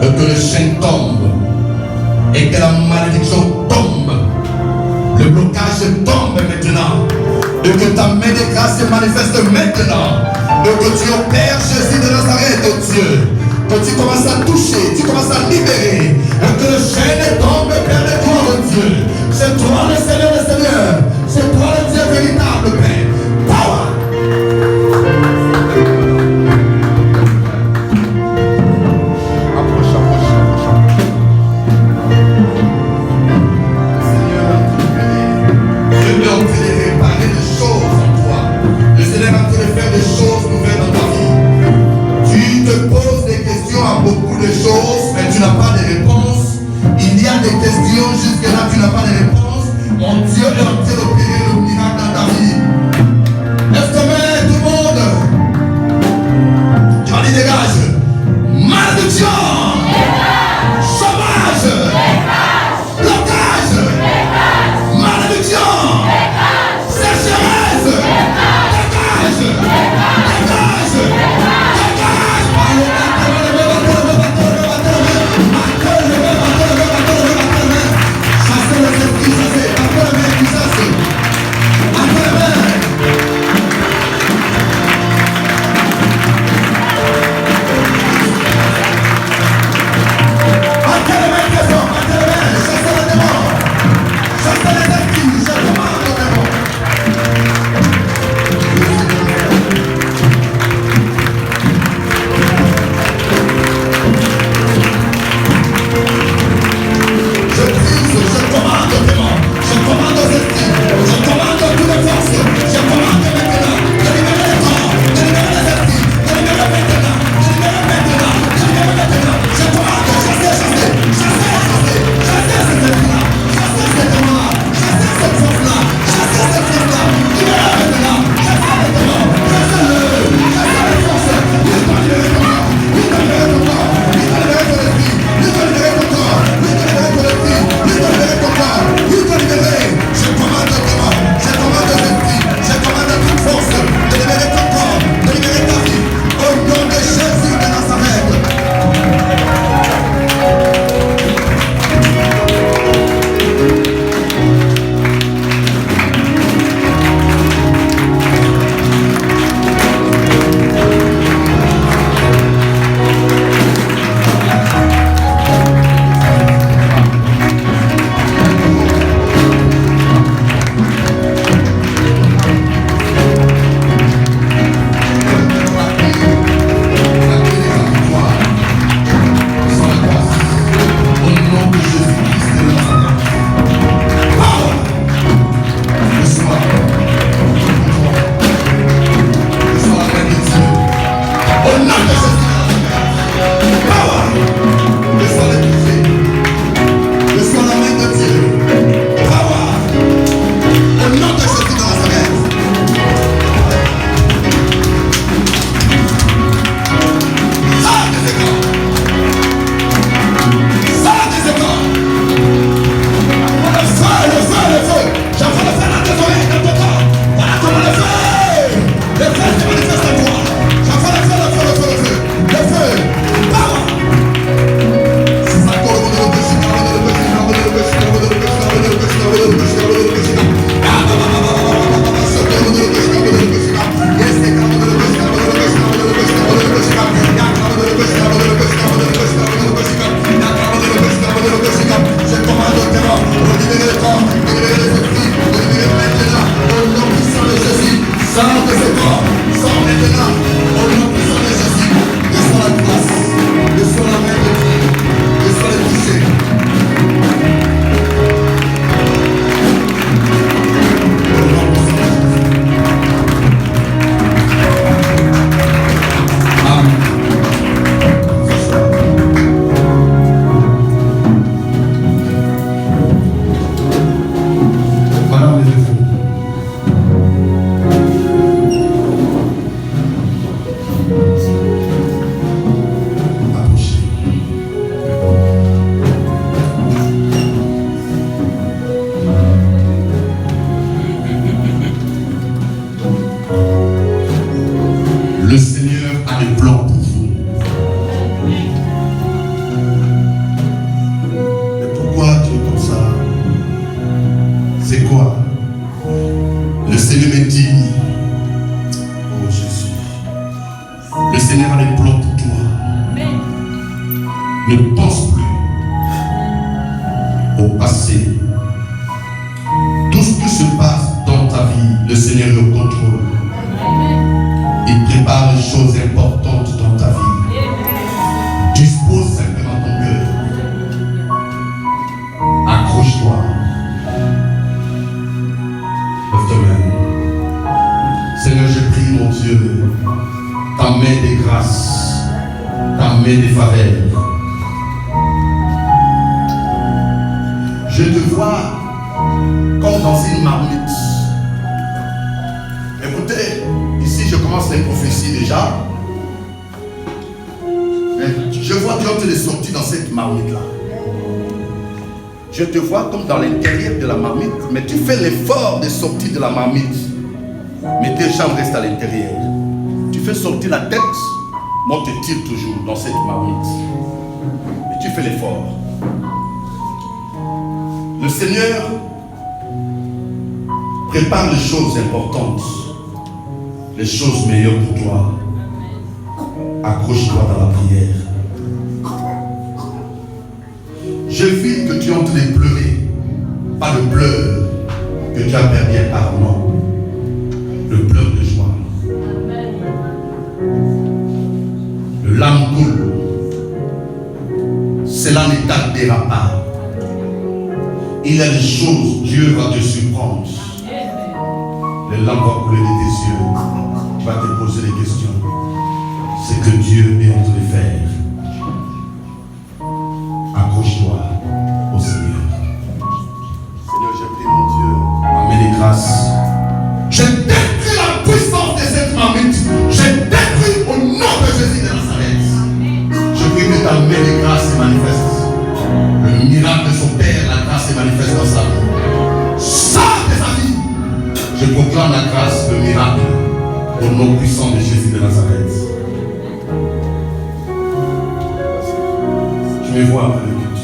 que le chêne tombe et que la malédiction tombe. Le blocage tombe maintenant. Et que ta main de grâce se manifeste maintenant. Et que tu opères Jésus de Nazareth, Dieu. Que tu commences à toucher, tu commences à libérer. Et que le chêne tombe, Père de gloire, Dieu. C'est toi le Seigneur des Seigneurs. C'est toi le Dieu véritable, Père. Power. Beaucoup de choses, mais tu n'as pas de réponse. Il y a des questions, jusque-là tu n'as pas de réponse. Mon Dieu est en train d'opérer le miracle dans ta vie. Est-ce que tout le monde? Tu vas dire dégage. Malédiction. Chômage. Blocage. Malédiction. Sécheresse. Seigneur me dit, oh Jésus, le Seigneur a des plans pour toi. Ne pense plus au passé. Tout ce qui se passe dans ta vie, le Seigneur le contrôle. Il prépare les choses importantes dans ta vie. Dispose simplement ton cœur. Accroche-toi. Lève ta main. Seigneur, je prie, mon Dieu, ta main des grâces, ta main des faveurs. Je te vois comme dans une marmite. Écoutez, ici je commence les prophéties déjà. Je vois Dieu te sortir dans cette marmite-là. Je te vois comme dans l'intérieur de la marmite, mais tu fais l'effort de sortir de la marmite. Mais tes jambes restent à l'intérieur. Tu fais sortir la tête, mais on te tire toujours dans cette marmite. Mais tu fais l'effort. Le Seigneur prépare les choses importantes, les choses meilleures pour toi. Accroche-toi dans la prière. Je vis que tu es en train de pleurer, pas le pleur que tu as perdu apparemment, le pleur de joie. Le lame coule, cela ne tardera pas. Il y a des choses, Dieu va te surprendre. Les larmes vont couler de tes yeux. Tu vas te poser des questions. C'est que Dieu est en train de faire. Accroche-toi au Seigneur. Seigneur, je prie mon Dieu, amène les grâces. Je détruis la puissance de cette marmite. Je détruis au nom de Jésus de Nazareth. Je prie que ta main de grâce se manifeste. Le miracle de son Père, la grâce se manifeste dans sa vie. Sors de sa vie. Je proclame la grâce, le miracle, au nom puissant de Jésus de Nazareth. Tu me vois après le culte.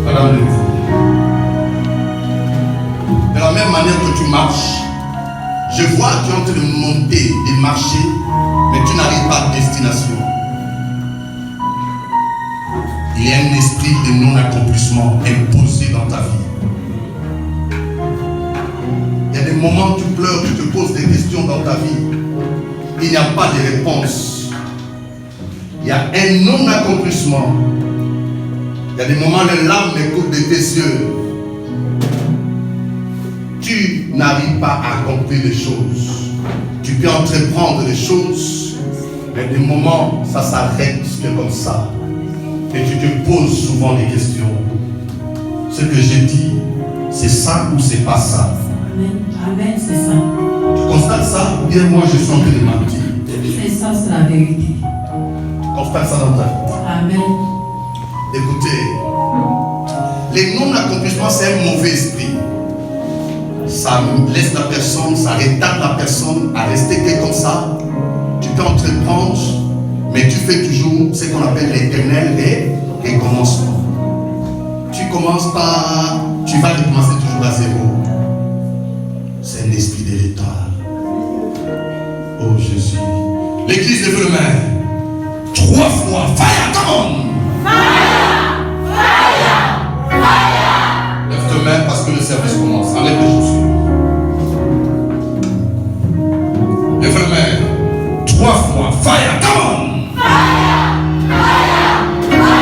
Madame le vous. De la même manière que tu marches, je vois que tu es en train de monter, de marcher, mais tu n'arrives pas à destination. Il y a un esprit de non-accomplissement imposé dans ta vie. Il y a des moments où tu pleures, tu te poses des questions dans ta vie. Il n'y a pas de réponse. Il y a un non-accomplissement. Il y a des moments où les larmes coulent de tes yeux. Tu n'arrives pas à accomplir les choses. Tu peux entreprendre les choses, mais des moments, ça s'arrête comme ça. Et tu te poses souvent des questions. Ce que j'ai dit, c'est ça ou c'est pas ça? Amen. Amen, c'est ça. Tu constates ça ou bien moi je sens que de mentir? C'est ça, c'est la vérité. Tu constates ça dans ta vie? Amen. Écoutez, les non-accomplissements, c'est un mauvais esprit. Ça laisse la personne, ça retarde la personne à rester que comme ça. Tu peux entreprendre, mais tu fais toujours ce qu'on appelle l'éternel recommencement. Tu commences par, tu vas recommencer toujours à zéro. C'est un esprit de retard. Oh Jésus. L'église lève le main. 3 fois. Fire, come on. Fire! Fire! Fire! Lève tes mains parce que le service commence. Enlève les chaussures. Lève les mains. 3 fois. Fire, come on. Fire! Fire! Fire!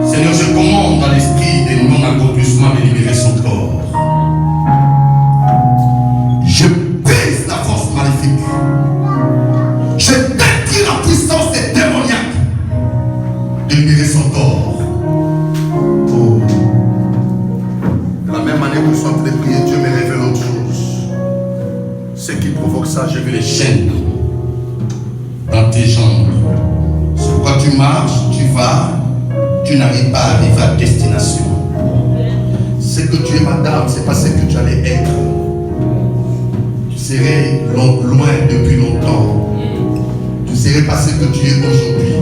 Seigneur, je commande dans l'esprit des non-accomplissements de libérer son corps. Je baisse la force maléfique. Je détruis la puissance des démoniaques de libérer son corps. Oh. De la même manière que je suis en train de prier, Dieu me révèle autre chose. Ce qui provoque ça, j'ai vu les chaînes dans tes jambes. C'est pourquoi tu marches, tu vas, tu n'arrives pas à arriver à destination. Ce que tu es, madame, c'est pas ce que tu allais être. Tu serais loin depuis longtemps. Tu serais pas ce que tu es aujourd'hui.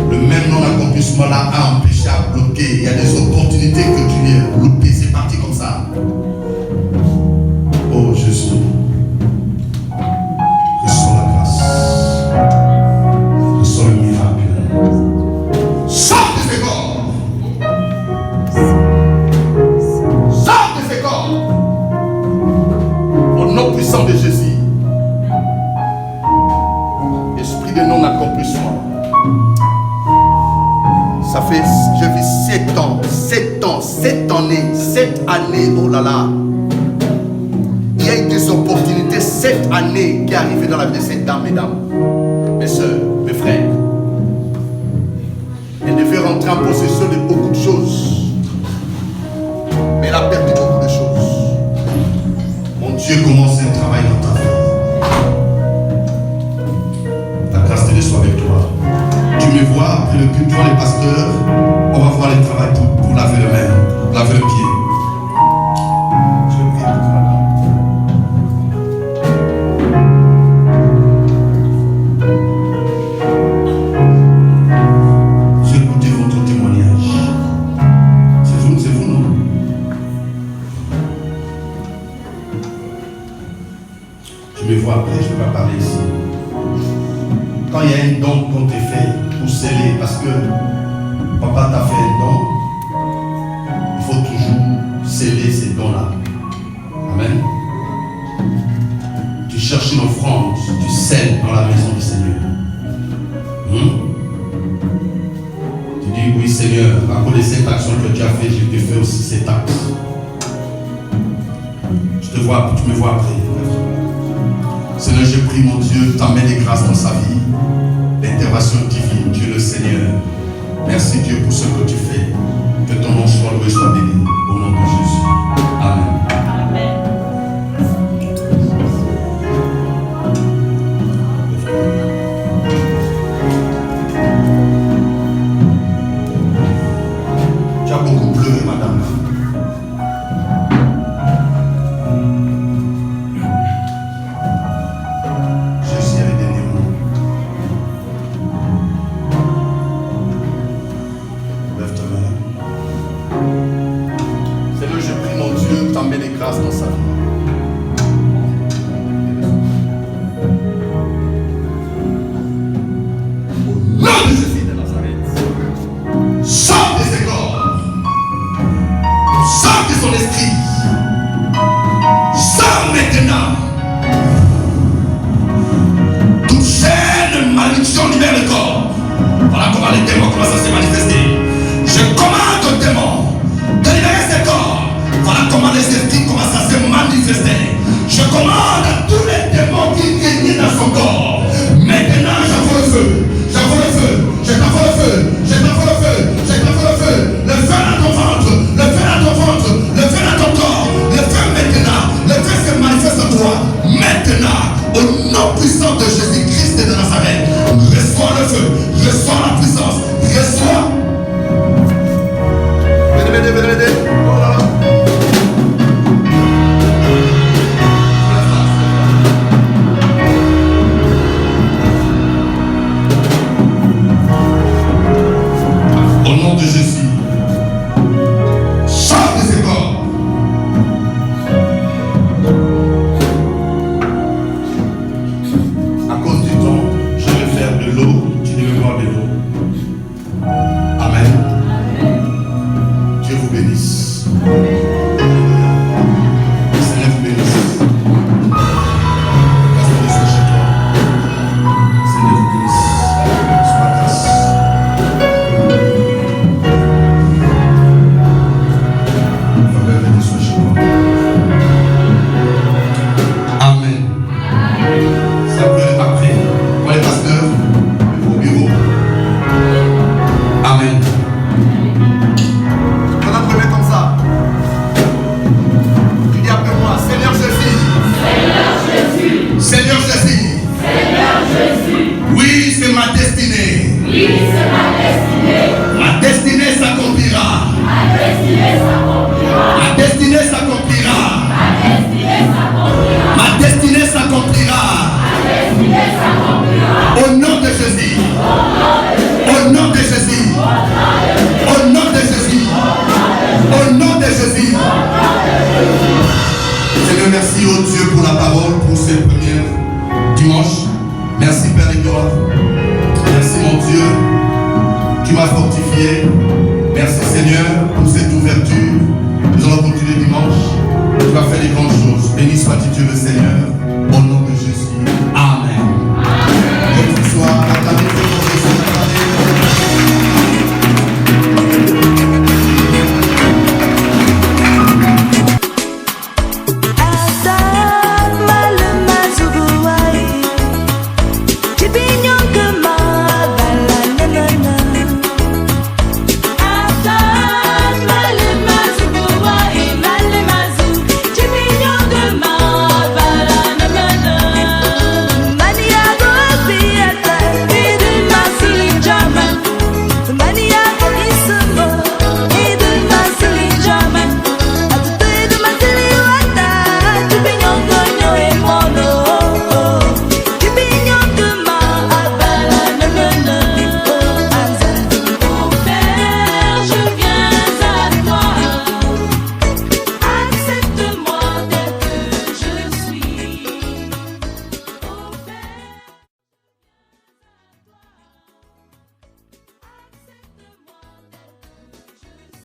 Le même non-accomplissement là a empêché à bloquer. Il y a des opportunités que tu as loupées. C'est parti comme ça. sang de Jésus. Esprit de non-accomplissement. Ça fait, je vis 7 années, oh là là. Il y a eu des opportunités 7 années qui est arrivé dans la vie de cette dame, mesdames, mes soeurs, mes frères. Elle devait rentrer en possession de beaucoup de choses. Mais elle a perdu beaucoup de choses. Mon Dieu commence un travail dans ta vie. La grâce de Dieu soit avec toi. Tu me vois, après le culte, toi les pasteurs, on va voir le travail pour laver les mains, laver le pied. Je vais prier pour toi là. J'ai écouté votre témoignage. C'est vous, non? Je me vois après, je ne vais pas parler ici. Quand il y a un don qu'on te fait pour sceller, parce que papa t'a fait un don, il faut toujours sceller ces dons-là. Amen. Tu cherches une offrande, tu scelles dans la maison du Seigneur. Tu dis oui Seigneur, à cause de cette action que tu as fait, je te fais aussi cet acte. Tu me vois après. Seigneur, je prie mon Dieu, t'emmènes des grâces dans sa vie. L'intervention divine, Dieu le Seigneur. Merci Dieu pour ce que tu fais. Que ton nom soit loué, soit béni. Au nom de Jésus. Amen. Tu as beaucoup pleuré, madame. Dans sa vie. Au nom de Jésus de Nazareth, sors de ses corps, sors de son esprit, sors maintenant. Toute chaîne malédiction libère le corps. Voilà comment les démons commencent à se manifester. Je commande aux démons de libérer ses corps. Voilà comment les esprits commencent à se manifester. Je commande à tous les démons qui régnaient dans son corps. Maintenant, j'envoie le feu. J'envoie le feu. Je t'envoie le feu. Je t'envoie le feu. Je t'envoie le feu. Le feu dans ton ventre. Le feu dans ton ventre. Le feu dans ton corps. Le feu maintenant. Le feu se manifeste en toi. Maintenant, au nom puissant de Jésus-Christ de Nazareth, reçois le feu. Reçois la puissance. Reçois. Venez. Oh là là. Au nom de Jésus, sors de ces corps. À cause du temps, je vais faire de l'eau, tu devais boire de l'eau. Amen. Dieu vous bénisse. Le Seigneur vous bénisse. Grâce de Dieu chez toi. Le Seigneur vous bénisse. Sois grâce. Faveur de Dieu soit chez toi. Amen. Ça peut après. Pour les pasteurs, au bureau. Amen. On a prié comme ça. Tu dis après moi, Seigneur Jésus. Seigneur Jésus. Seigneur Jésus. Oui, c'est ma destinée. Oui, c'est ma destinée. Ma destinée s'accomplira. Ma destinée s'accomplira. Ma destinée s'accomplira. Ma destinée s'accomplira. Ma destinée s'accomplira. Au nom de Jésus. Au nom de Jésus. Au nom de Jésus. Au nom de Jésus. Seigneur, merci au Dieu pour la parole, pour ce premier dimanche. Merci Père de gloire. Merci mon Dieu. Tu m'as fortifié. Merci Seigneur pour cette ouverture. Nous allons continuer dimanche. Tu vas faire des grandes choses. Béni soit-tu Dieu le Seigneur.